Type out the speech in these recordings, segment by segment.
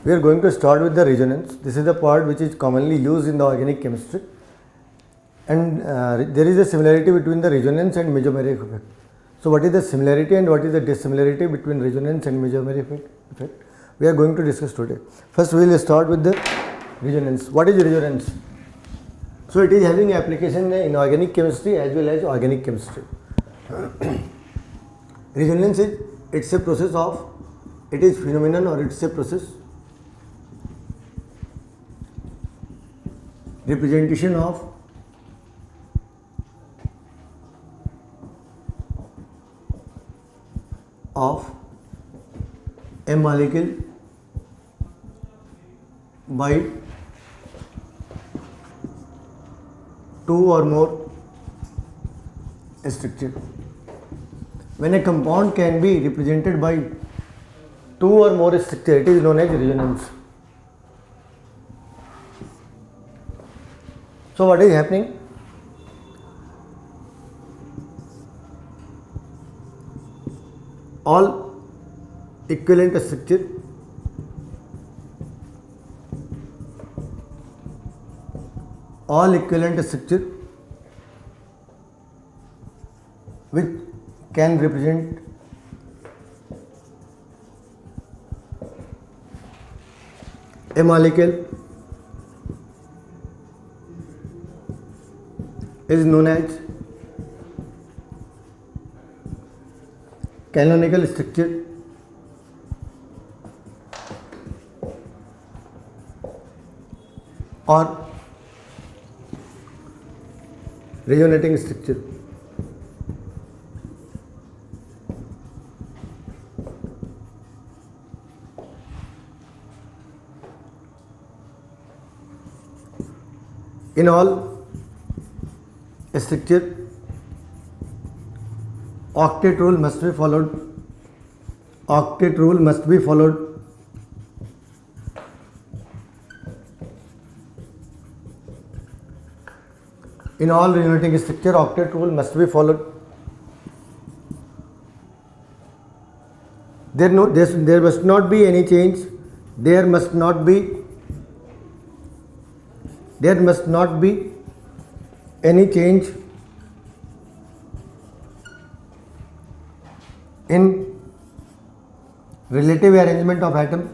We are going to start with the resonance. This is the part which is commonly used in the organic chemistry, and there is a similarity between the resonance and mesomeric effect. So what is the similarity and what is the dissimilarity between resonance and mesomeric effect? We are going to discuss today. First we will start with the resonance. What is resonance? So it is having application in organic chemistry as well as organic chemistry. Resonance is, it's a process of, it is phenomenon or it's a process representation of a molecule by two or more structure. When a compound can be represented by two or more structure, it is known as resonance. So what is happening? All equivalent structure which can represent a molecule is known as canonical structure or resonating structure. In all structure, octet rule must be followed. In all resonating structure, octet rule must be followed. There must not be any change. There must not be any change in relative arrangement of atom.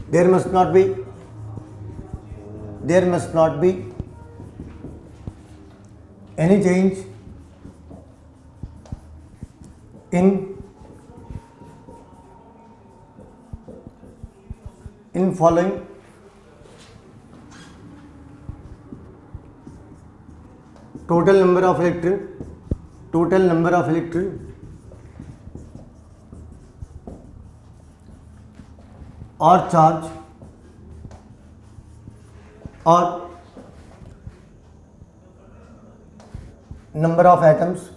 There must not be any change in following total number of electron or charge or number of atoms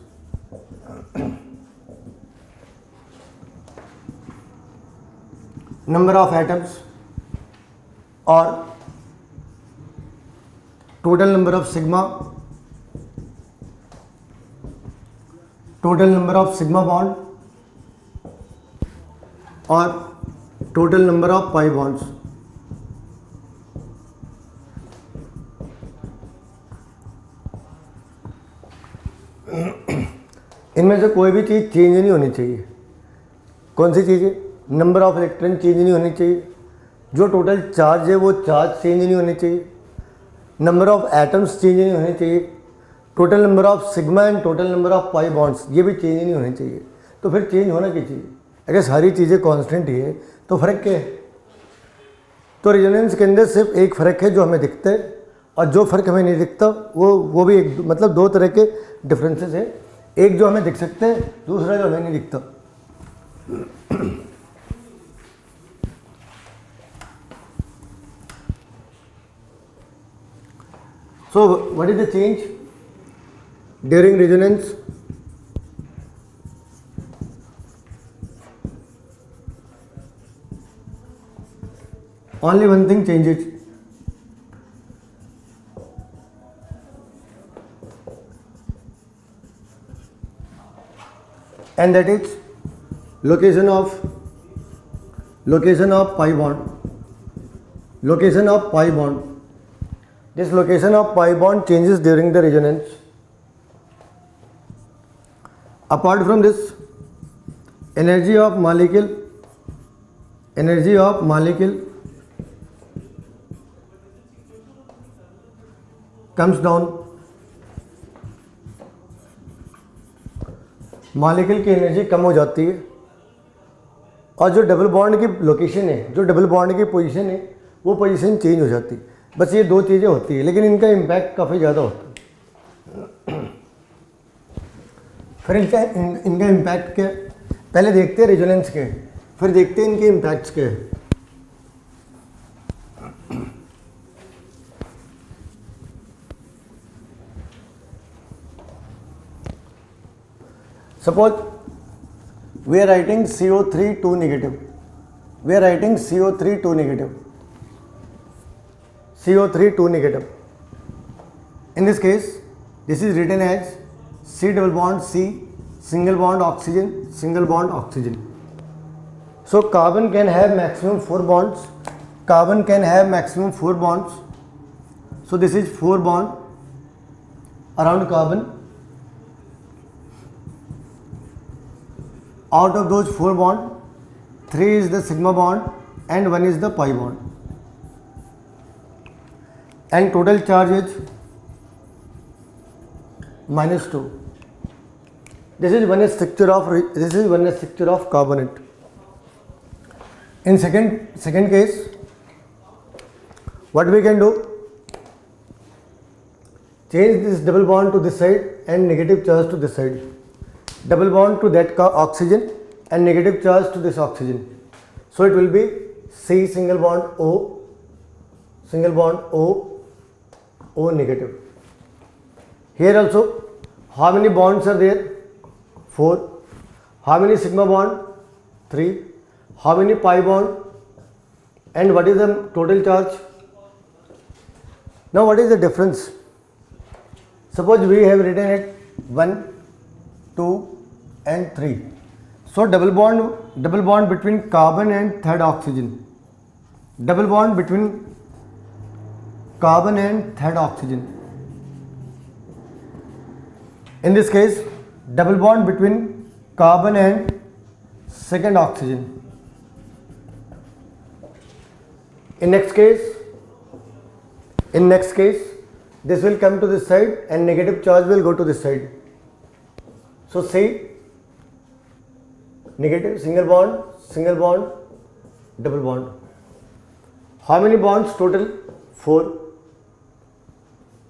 or total number of sigma bond or total number of pi bonds. इनमें से कोई भी चीज़ change नहीं होनी चाहिए. कौन सी चीज़ है? Number of electron change नहीं होनी चाहिए. जो टोटल चार्ज है वो चार्ज चेंज नहीं होनी चाहिए. नंबर ऑफ एटम्स चेंज नहीं होने चाहिए. Total number of sigma and total number of pi bonds ये भी चेंज नहीं होने चाहिए. तो फिर चेंज होना क्या चाहिए? अगर सारी चीज़ें कांस्टेंट ही है तो फ़र्क क्या है? तो रेजोनेंस के अंदर सिर्फ एक फ़र्क है जो हमें दिखता है, और जो फ़र्क हमें नहीं दिखता वो भी एक, मतलब दो तरह के डिफरेंसेस है. एक जो हमें दिख सकते हैं, दूसरा जो हमें नहीं दिखता. So what is the change during resonance? Only one thing changes. And that is location of pi bond. Location of pi bond. This location of pi bond changes during the resonance. Apart from this, energy of molecule comes down. Molecule की energy कम हो जाती है और जो double bond की location है, जो double bond की पोजीशन है, वो पोजीशन चेंज हो जाती है। बस ये दो चीज़ें होती है, लेकिन इनका इम्पैक्ट काफ़ी ज़्यादा होता है। फिर इनका इम्पैक्ट क्या, पहले देखते हैं रेजोनेंस के, फिर देखते हैं इनके इम्पैक्ट्स के। Suppose we are writing CO3 2 negative. We are writing CO3 2 negative. CO3 2 negative. In this case, this is written as C double bond C, single bond oxygen, single bond oxygen. So carbon can have maximum 4 bonds. Carbon can have maximum 4 bonds. So this is 4 bond around carbon. Out of those 4 bond, 3 is the sigma bond and 1 is the pi bond. And total charge is -2. This is one structure of carbonate. In second case, what we can do? Change this double bond to this side and negative charge to this side. Double bond to that oxygen and negative charge to this oxygen. So it will be C single bond O negative. Here also, how many bonds are there? 4. How many sigma bond? 3. How many pi bond? And what is the total charge? Now what is the difference? Suppose we have written it 1, 2 and 3. So double bond between carbon and third oxygen. Double bond between carbon and third oxygen. In this case, double bond between carbon and second oxygen. In next case, this will come to this side and negative charge will go to this side. So C, negative, single bond, double bond. How many bonds total? 4.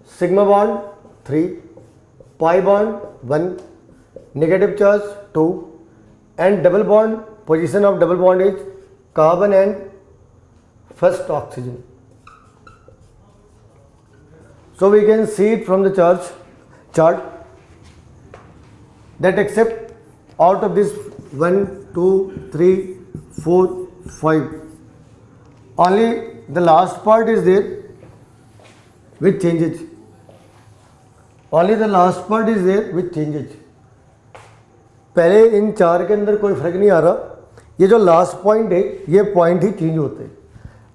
Sigma bond 3, pi bond 1, negative charge 2, and double bond, position of double bond is carbon and first oxygen. So we can see it from the chart that except out of this 1, 2, 3, 4, 5, only the last part is there which changes. Only the last part is there which changes. पहले इन चार के अंदर कोई फर्क नहीं आ रहा, ये जो लास्ट पॉइंट है ये पॉइंट ही चेंज होते हैं।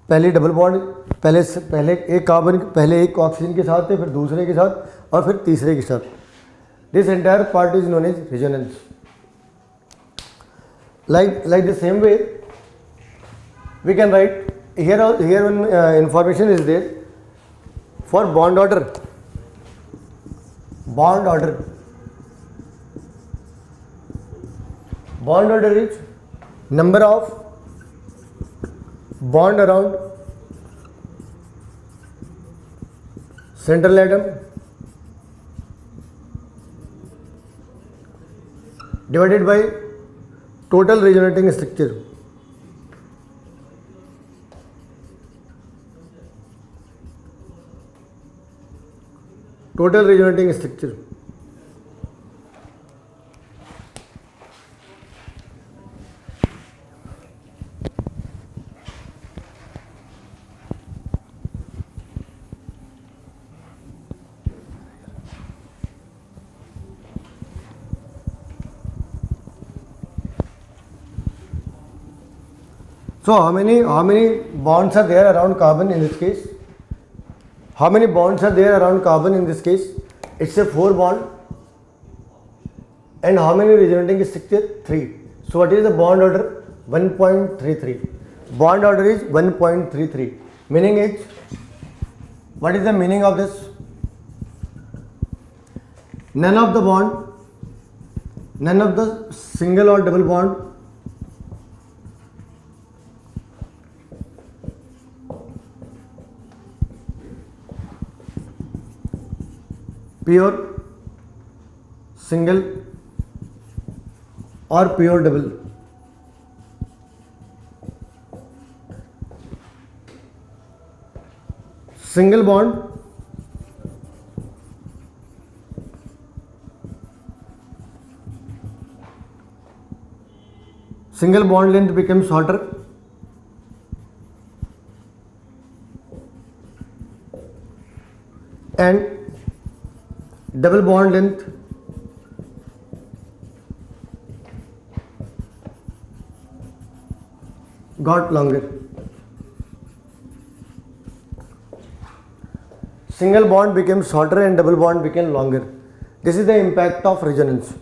पहले डबल बॉन्ड पहले एक कार्बन पहले एक ऑक्सीजन के साथ है, फिर दूसरे के साथ और फिर तीसरे के साथ। This entire part is known as resonance. like the same way we can write here one information is there for bond order. Bond order is number of bond around central atom divided by total resonating structure. Total resonating structure. So how many bonds are there around carbon in this case? How many bonds are there around carbon in this case? It's a 4 bond. And how many resonating structure? 3. So what is the bond order? 1.33. Bond order is 1.33. Meaning is, what is the meaning of this? None of the bond, none of the single or double bond pure single or pure double. Single bond length becomes shorter and double bond length got longer. Single bond became shorter and double bond became longer. This is the impact of resonance.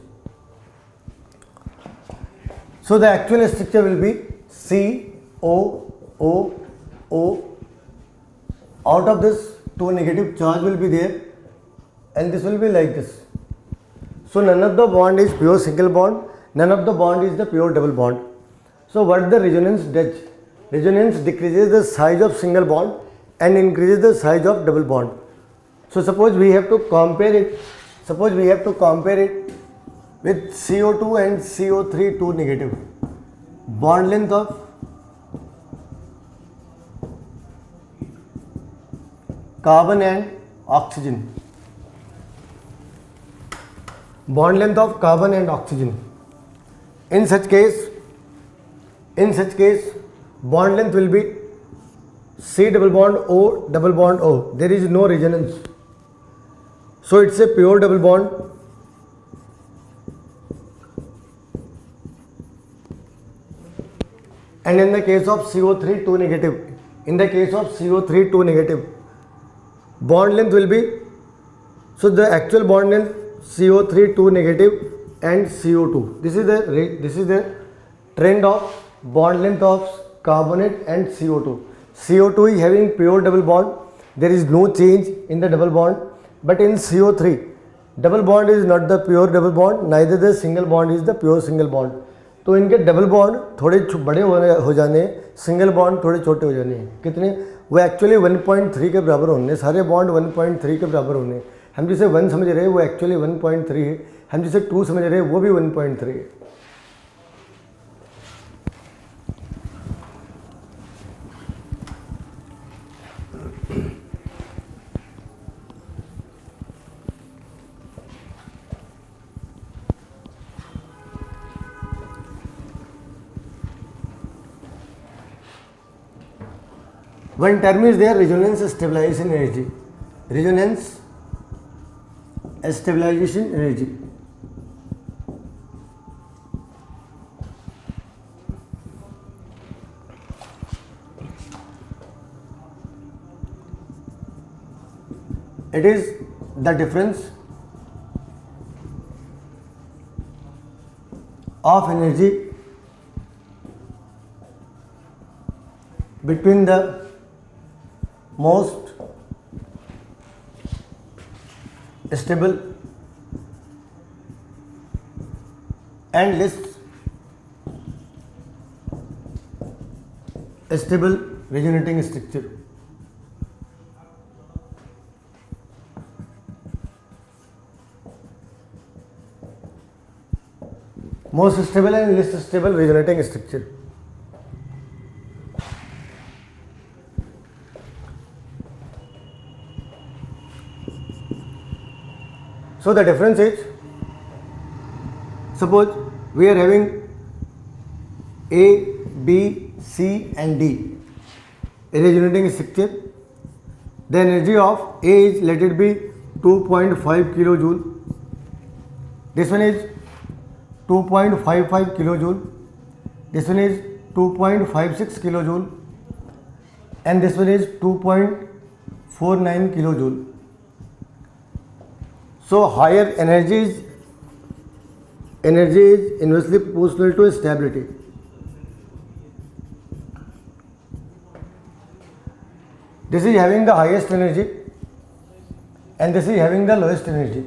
So the actual structure will be COOO. Out of this, 2 negative charge will be there, and this will be like this. So none of the bond is pure single bond, none of the bond is the pure double bond. So what the resonance does? Resonance decreases the size of single bond and increases the size of double bond. So suppose we have to compare it. With CO2 and CO3, 2 negative. Bond length of carbon and oxygen. Bond length of carbon and oxygen. In such case, bond length will be C double bond O double bond O. There is no resonance. So it's a pure double bond. And in the case of CO3, 2 negative. Bond length will be, so the actual bond length CO3, 2 negative and CO2. This is the trend of bond length of carbonate and CO2. CO2 is having pure double bond. There is no change in the double bond. But in CO3, double bond is not the pure double bond, neither the single bond is the pure single bond. तो इनके double bond थोड़े बड़े हो जाने, single bond थोड़े छोटे हो जाने. कितने? वो एक्चुअली 1.3 के बराबर होने. सारे बॉन्ड 1.3 के बराबर होने. हम जिसे 1 समझ रहे हैं वो एक्चुअली 1.3 है. हम जिसे 2 समझ रहे हैं वो भी 1.3 है. One term is there, resonance stabilization energy. Resonance stabilization energy. It is the difference of energy between the most stable and less stable resonating structure. Most stable and list stable resonating structure. So the difference is, suppose we are having A, B, C and D, a resonating structure. The energy of A is, let it be 2.5 kilojoule. This one is 2.55 kilojoule. This one is 2.56 kilojoule, and this one is 2.49 kilojoule. So higher energy is inversely proportional to stability. This is having the highest energy and this is having the lowest energy.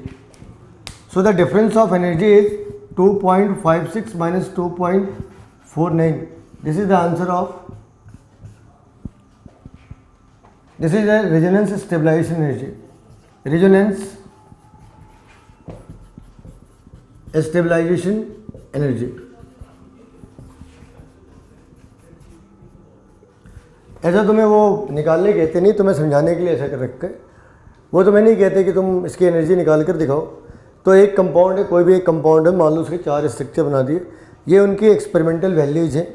So the difference of energy is 2.56 minus 2.49. This is the answer of, this is the resonance stabilization energy. Resonance stabilization energy. ऐसा तुम्हें वो निकालने कहते नहीं, तुम्हें समझाने के लिए ऐसा कर रखा है. वो तुम्हें नहीं कहते कि तुम इसकी एनर्जी निकाल कर दिखाओ. तो एक कंपाउंड है, कोई भी एक कंपाउंड है, मान लो उसके 4 स्ट्रक्चर बना दिए, ये उनकी एक्सपेरिमेंटल वैल्यूज हैं.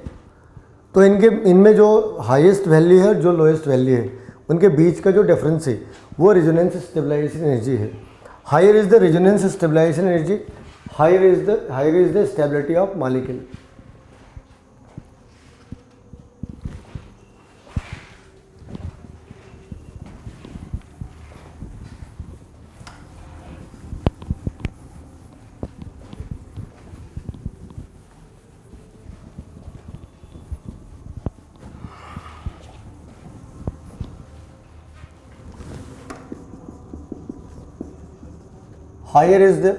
तो इनमें जो हाईएस्ट वैल्यू है और जो लोएस्ट वैल्यू है, उनके बीच का जो डिफरेंस है वो रेजोनेंस स्टेबलाइजेशन एनर्जी है. Higher is the resonance stabilization energy, higher is the stability of molecule. Higher is the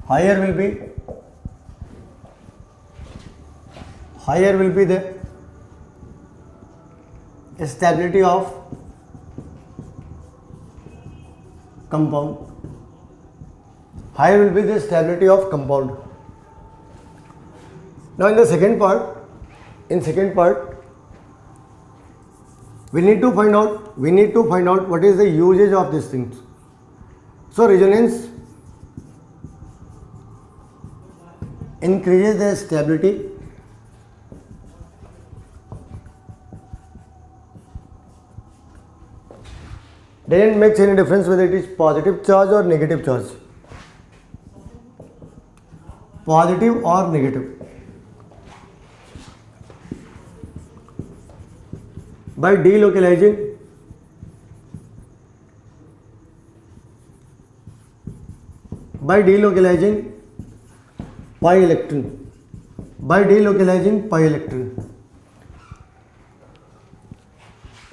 higher will be the stability of compound. Higher will be the stability of compound. Now in second part we need to find out what is the usage of these things. So resonance increases the stability, doesn't make any difference whether it is positive charge or negative charge. Positive or negative. By delocalizing pi electron,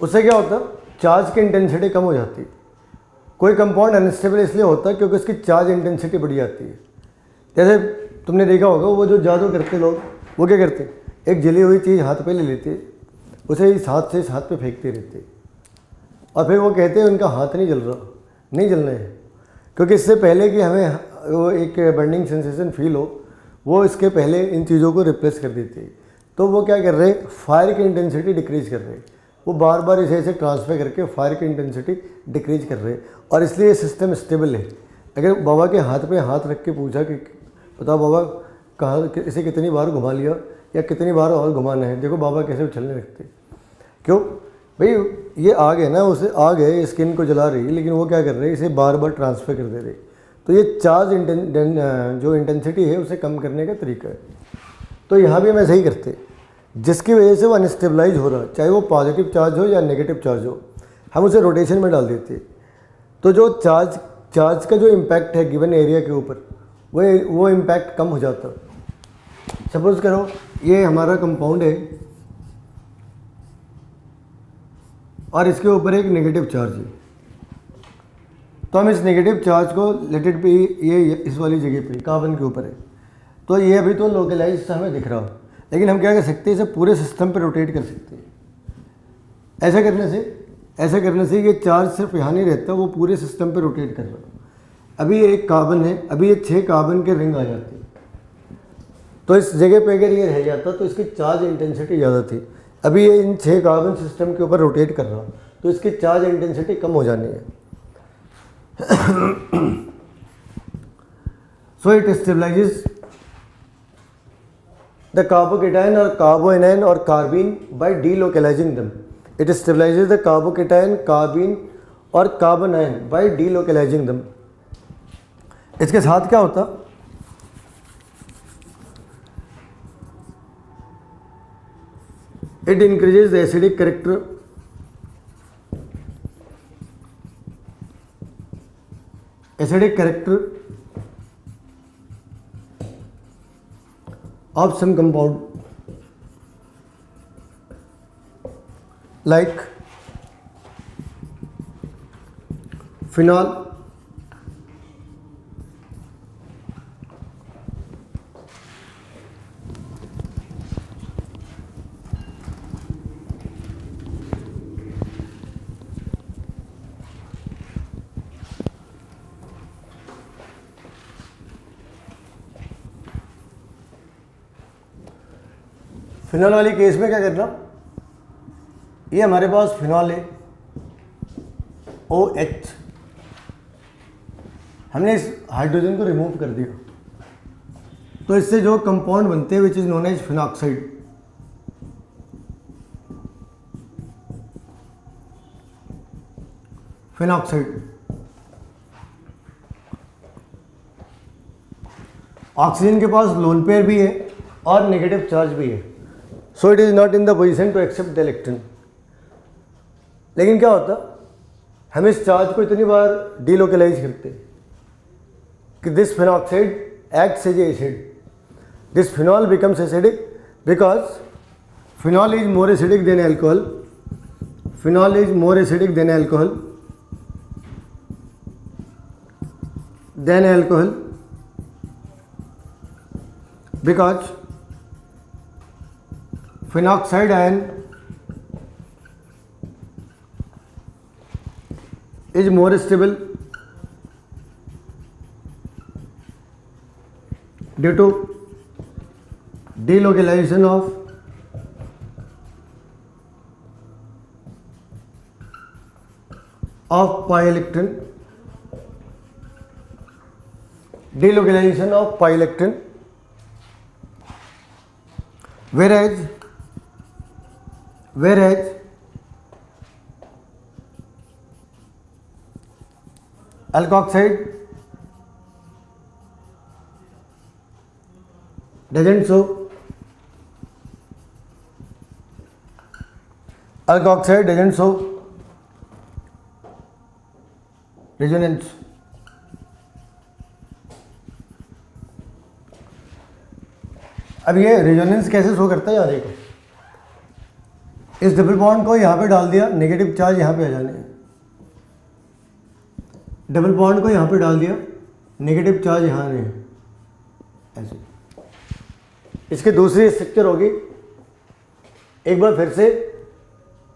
उससे क्या होता है, charge की intensity कम हो जाती है. कोई compound unstable इसलिए होता है क्योंकि उसकी चार्ज इंटेंसिटी बढ़ जाती है. जैसे तुमने देखा होगा, वो जो जादू करते लोग, वो क्या करते, एक जली हुई चीज़ हाथ पे ले लेते, उसे इस हाथ से इस हाथ पे फेंकते रहते, और फिर वो कहते हैं उनका हाथ नहीं जल रहा. नहीं जलना है, क्योंकि इससे पहले कि हमें वो एक बर्निंग सेंसेशन फील हो, वो इसके पहले इन चीज़ों को रिप्लेस कर देती है. तो वो क्या कर रहे हैं, फायर की इंटेंसिटी डिक्रीज़ कर रहे हैं. वो बार बार इसे ट्रांसफर करके फायर की इंटेंसिटी डिक्रीज कर रहे हैं, और इसलिए ये सिस्टम स्टेबल है. अगर बाबा के हाथ पे हाथ रख के पूछा कि बताओ बाबा कहाँ, इसे कितनी बार घुमा लिया या कितनी बार और घुमाना है, देखो बाबा कैसे उछलने लगते. क्यों भाई, ये आग है ना, उसे आग है, स्किन को जला रही है, लेकिन वो क्या कर रहे हैं, इसे बार बार ट्रांसफ़र कर दे रहे. तो ये चार्ज जो इंटेंसिटी है उसे कम करने का तरीका है. तो यहाँ भी हम ऐसे ही करते, जिसकी वजह से वो अनस्टेबलाइज हो रहा, चाहे वो पॉजिटिव चार्ज हो या नेगेटिव चार्ज हो, हम उसे रोटेशन में डाल देते. तो जो चार्ज का जो इम्पैक्ट है गिवन एरिया के ऊपर, वो इम्पैक्ट कम हो जाता. सपोज करो ये हमारा कंपाउंड है और इसके ऊपर एक नेगेटिव चार्ज है, तो हम इस नेगेटिव चार्ज को लेट इट बी, ये इस वाली जगह पे कार्बन के ऊपर है, तो ये अभी तो लोकलाइज हमें दिख रहा हो, लेकिन हम क्या कर सकते हैं, इसे पूरे सिस्टम पे रोटेट कर सकते हैं। ऐसा करने से ये चार्ज सिर्फ यहाँ नहीं रहता, वो पूरे सिस्टम पे रोटेट कर रहा है। अभी ये एक कार्बन है, अभी ये 6 कार्बन के रिंग आ जाते हैं, तो इस जगह पे अगर ये रह जाता तो इसकी चार्ज इंटेंसिटी ज़्यादा थी। अभी ये इन 6 कार्बन सिस्टम के ऊपर रोटेट कर रहा, तो इसकी चार्ज इंटेंसिटी कम हो जानी है। So it stabilises the carbocation और कार्बोएनायन और कार्बीन बाय डीलोकलाइजिंग दम। It stabilises the carbocation, carbene और कार्बोनायन बाय डीलोकलाइजिंग दम। इसके साथ क्या होता, it increases the acidic character of some compound like phenol, phenol वाली केस में क्या करना, ये हमारे पास फिनॉल है OH, हमने इस हाइड्रोजन को रिमूव कर दिया, तो इससे जो कंपाउंड बनते हैं which is known as phenoxide. Oxygen के पास लोन पेयर भी है और नेगेटिव चार्ज भी है, so it is not in the position to accept the electron. लेकिन क्या होता, हम इस चार्ज को इतनी बार डीलोकलाइज करते कि this phenoxide acts as acid, this phenol becomes acidic because phenol is more acidic than alcohol, phenol is more acidic than alcohol, because phenoxide ion is more stable due to delocalization of pi electron, delocalization of pi electron, whereas alkoxide doesn't show, resonance. अब ये resonance कैसे show करता है, यहाँ देखो, इस double bond को यहाँ पे डाल दिया, नेगेटिव चार्ज यहाँ पे आ जाने हैं, डबल बॉन्ड को यहाँ पे डाल दिया, नेगेटिव चार्ज यहाँ नहीं, ऐसे। इसकी दूसरी स्ट्रक्चर होगी, एक बार फिर से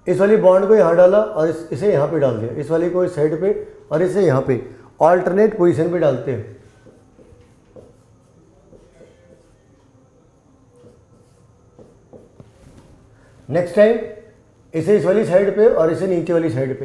इस वाली बॉन्ड को यहाँ डाला और इसे यहाँ पे डाल दिया, इस वाली को इस साइड पे और इसे यहाँ पे, ऑल्टरनेट पोजीशन पे डालते हैं। नेक्स्ट टाइम इसे इस वाली साइड पे और इसे नीचे वाली साइड पे।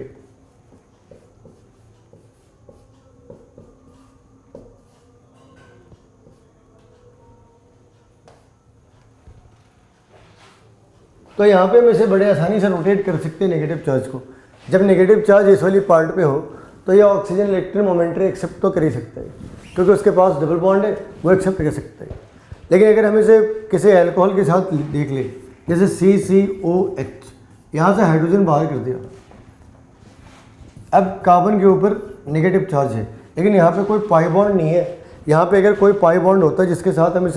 तो यहाँ पे हम इसे बड़े आसानी से रोटेट कर सकते हैं नेगेटिव चार्ज को। जब नेगेटिव चार्ज इस वाली पार्ट पे हो तो ये ऑक्सीजन इलेक्ट्रॉन मोमेंटरी एक्सेप्ट तो कर ही सकता है, क्योंकि उसके पास डबल बॉन्ड है, वो एक्सेप्ट कर सकता है। लेकिन अगर हम इसे किसी अल्कोहल के साथ देख लें, जैसे CCOH, यहाँ से हाइड्रोजन बाहर कर दिया, अब कार्बन के ऊपर नेगेटिव चार्ज है, लेकिन यहाँ पे कोई पाई बॉन्ड नहीं है। यहाँ पे अगर कोई पाई बॉन्ड होता जिसके साथ हम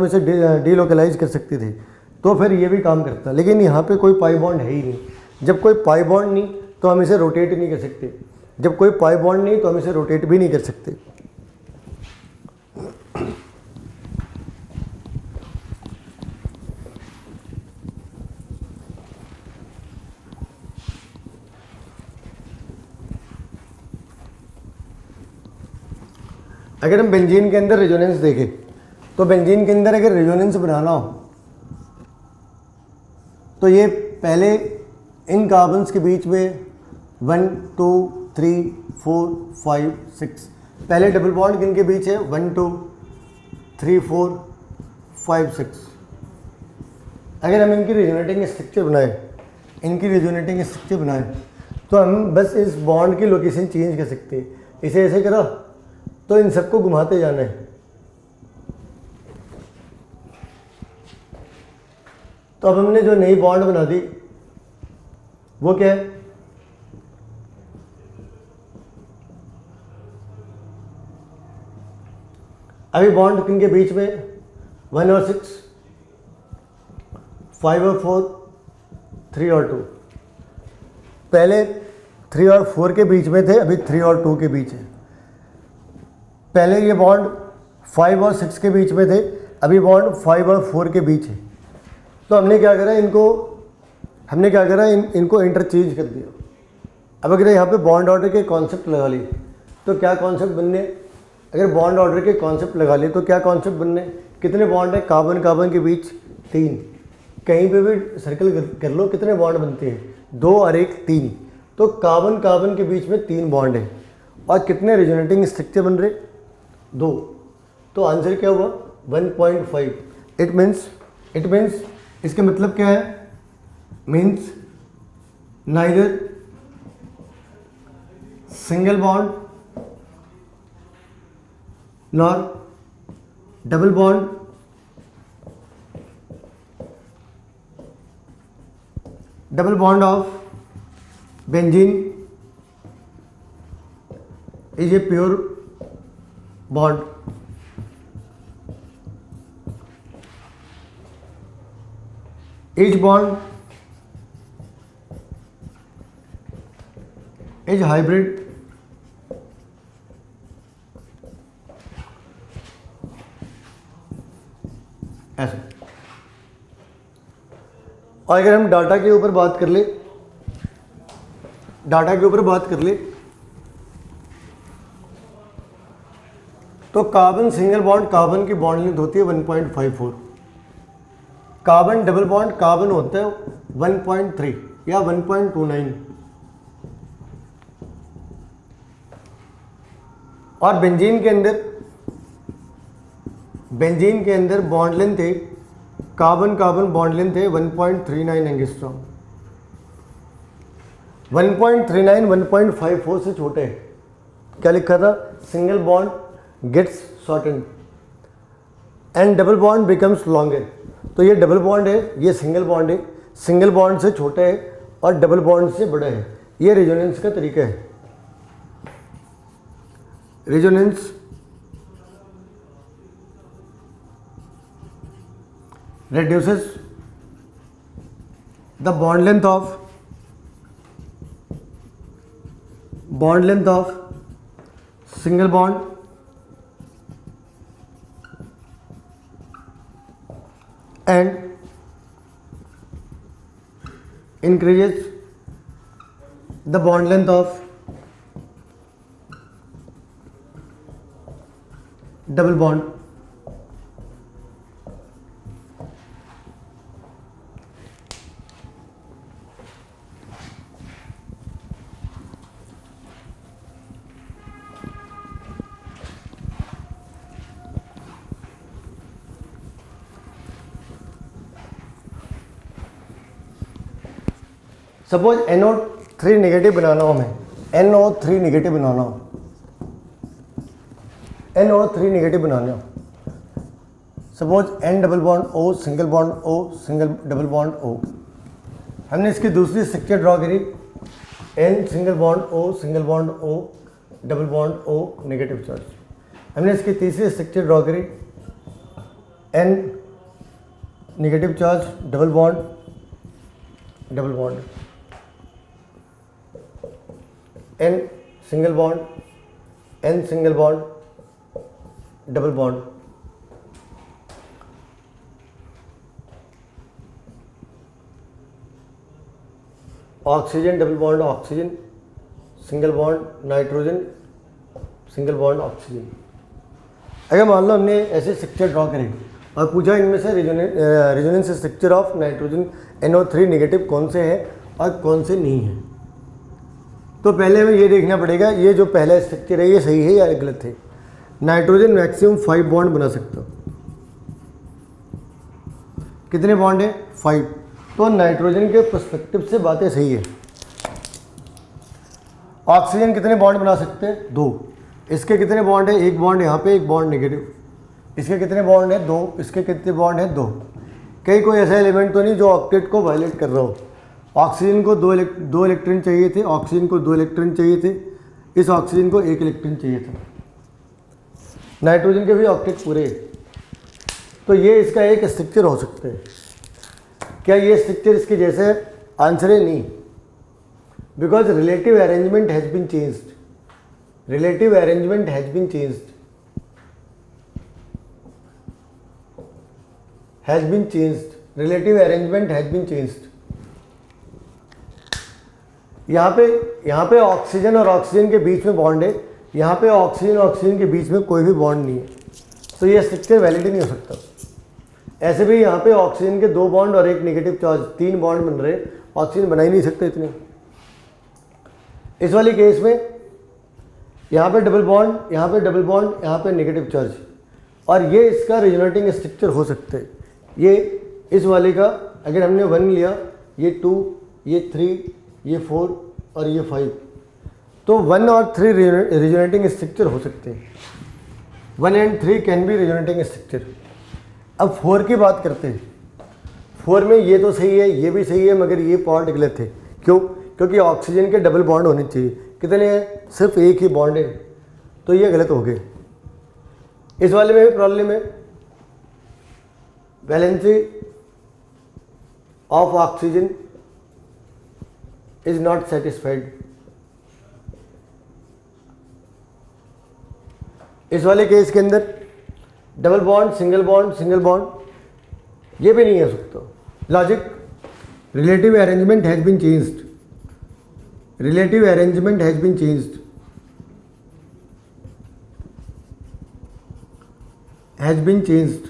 इसे डीलोकलाइज कर सकते थे तो फिर ये भी काम करता, लेकिन यहाँ पे कोई पाई बॉन्ड है ही नहीं। जब कोई पाई बॉन्ड नहीं तो हम इसे रोटेट नहीं कर सकते, जब कोई पाई बॉन्ड नहीं तो हम इसे रोटेट भी नहीं कर सकते। अगर हम बेंजीन के अंदर रेजोनेंस देखें तो बेंजीन के अंदर अगर रेजोनेंस बनाना हो तो ये पहले इन कार्बन्स के बीच में 1 2 3 4 5 6 पहले डबल बॉन्ड किन के बीच है 1 2 3 4 5 6। अगर हम इनकी रेजोनेटिंग स्ट्रक्चर बनाएं तो हम बस इस बॉन्ड की लोकेशन चेंज कर सकते हैं। इसे ऐसे करो तो इन सबको घुमाते जाना है। तो अब हमने जो नई बॉन्ड बना दी वो क्या है, अभी बॉन्ड किन के बीच में 1 और 6, 5 और 4, 3 और 2। पहले 3 और 4 के बीच में थे, अभी 3 और 2 के बीच है। पहले ये बॉन्ड 5 और 6 के बीच में थे, अभी बॉन्ड 5 और 4 के बीच है। तो हमने क्या करा, इनको इंटरचेंज कर दिया। अब अगर यहाँ पे बॉन्ड ऑर्डर के कॉन्सेप्ट लगा लिए तो क्या कॉन्सेप्ट बनने, अगर बॉन्ड ऑर्डर के कॉन्सेप्ट लगा लिए तो क्या कॉन्सेप्ट बनने, कितने बॉन्ड है कार्बन कार्बन के बीच 3। कहीं पे भी सर्कल कर लो कितने बॉन्ड बनते हैं 2 और 1 3। तो कार्बन कार्बन के बीच में 3 बॉन्ड है और कितने रेजोनेटिंग स्ट्रक्चर बन रहे 2। तो आंसर क्या हुआ 1.5। इट मीन्स इसका मतलब क्या है, means neither single bond nor double bond of benzene is a pure bond. Each bond is hybrid ऐसे। और अगर हम डाटा के ऊपर बात कर ले तो कार्बन सिंगल बॉन्ड कार्बन की बॉन्ड लेंथ होती है 1.54, कार्बन डबल बॉन्ड कार्बन होता है 1.3 या 1.29 और बेंजीन के अंदर बॉन्ड लेंथ है कार्बन कार्बन बॉन्ड लेंथ है 1.39 एंगस्ट्रॉम। 1.39 1.54 से छोटे है। क्या लिखा था, single bond gets shortened and double bond becomes longer. तो ये डबल बॉन्ड है, ये सिंगल बॉन्ड है, सिंगल बॉन्ड से छोटा है और डबल बॉन्ड से बड़ा है। ये रेजोनेंस का तरीका है। Resonance reduces the bond length of single bond and increases the bond length of double bond। Suppose NO3 negative बनाना हो, हमें NO3 नेगेटिव बनाना हो, suppose N double bond O single bond O single double bond O। हमने इसकी दूसरी structure draw करी, N single bond O single bond O double bond O negative charge. हमने इसकी तीसरी स्ट्रक्चर ड्रॉ करी, N negative charge double bond N single bond N single bond double bond. Oxygen double bond oxygen, single bond nitrogen, single bond oxygen. अगर मान लो हमने ऐसे structure draw करे और पूछा इनमें से resonance structure of nitrogen NO3 negative कौन से है और कौन से नहीं है, तो पहले हमें ये देखना पड़ेगा ये जो पहला स्ट्रक्चर है ये सही है या गलत है। नाइट्रोजन मैक्सिमम 5 बॉन्ड बना सकता हो, कितने बॉन्ड है 5, तो नाइट्रोजन के पर्सपेक्टिव से बातें सही है। ऑक्सीजन कितने बॉन्ड बना सकते हैं 2, इसके कितने बॉन्ड है, एक बॉन्ड यहाँ पे, एक बॉन्ड नेगेटिव, इसके कितने बॉन्ड है 2, इसके कितने बॉन्ड है 2। कहीं कोई ऐसा एलिमेंट तो नहीं जो ऑक्टेट को वायलेट कर रहा हो। ऑक्सीजन को 2 इलेक्ट्रॉन चाहिए थे, ऑक्सीजन को 2 इलेक्ट्रॉन चाहिए थे, इस ऑक्सीजन को 1 इलेक्ट्रॉन चाहिए था, नाइट्रोजन के भी ऑक्टेट पूरे, तो ये इसका एक स्ट्रक्चर हो सकता है। क्या ये स्ट्रक्चर इसके जैसे है? आंसर है नहीं, because relative arrangement has been changed, relative arrangement has been changed, has been changed, relative arrangement has been changed. यहाँ पे ऑक्सीजन और ऑक्सीजन के बीच में बॉन्ड है, यहाँ पे ऑक्सीजन और ऑक्सीजन के बीच में कोई भी बॉन्ड नहीं है, तो ये स्ट्रक्चर वैलिड ही नहीं हो सकता। ऐसे भी यहाँ पे ऑक्सीजन के 2 बॉन्ड और एक नेगेटिव चार्ज, 3 बॉन्ड बन रहे, ऑक्सीजन बना ही नहीं सकते इतने। इस वाले केस में यहाँ पे डबल बॉन्ड, यहाँ पे डबल बॉन्ड, यहाँ पे नेगेटिव चार्ज, और ये इसका रिजोनेटिंग स्ट्रक्चर हो सकता है। ये इस वाले का अगर हमने 1 लिया, ये 2, ये 3, ये 4 और ये 5, तो 1 और 3 रिजोनेटिंग स्ट्रक्चर हो सकते हैं। 1 and 3 can be resonating structure. अब 4 की बात करते हैं। 4 में ये तो सही है, ये भी सही है, मगर ये पार्ट गलत है। क्यों? क्योंकि ऑक्सीजन के डबल बॉन्ड होने चाहिए, कितने हैं? सिर्फ एक ही बॉन्ड है, तो ये गलत हो गए। इस वाले में भी प्रॉब्लम है, valency of oxygen is not satisfied. इस वाले केस के अंदर double bond, single bond, single bond, ये भी नहीं हो सकता। Logic, relative arrangement has been changed, relative arrangement has been changed, has been changed.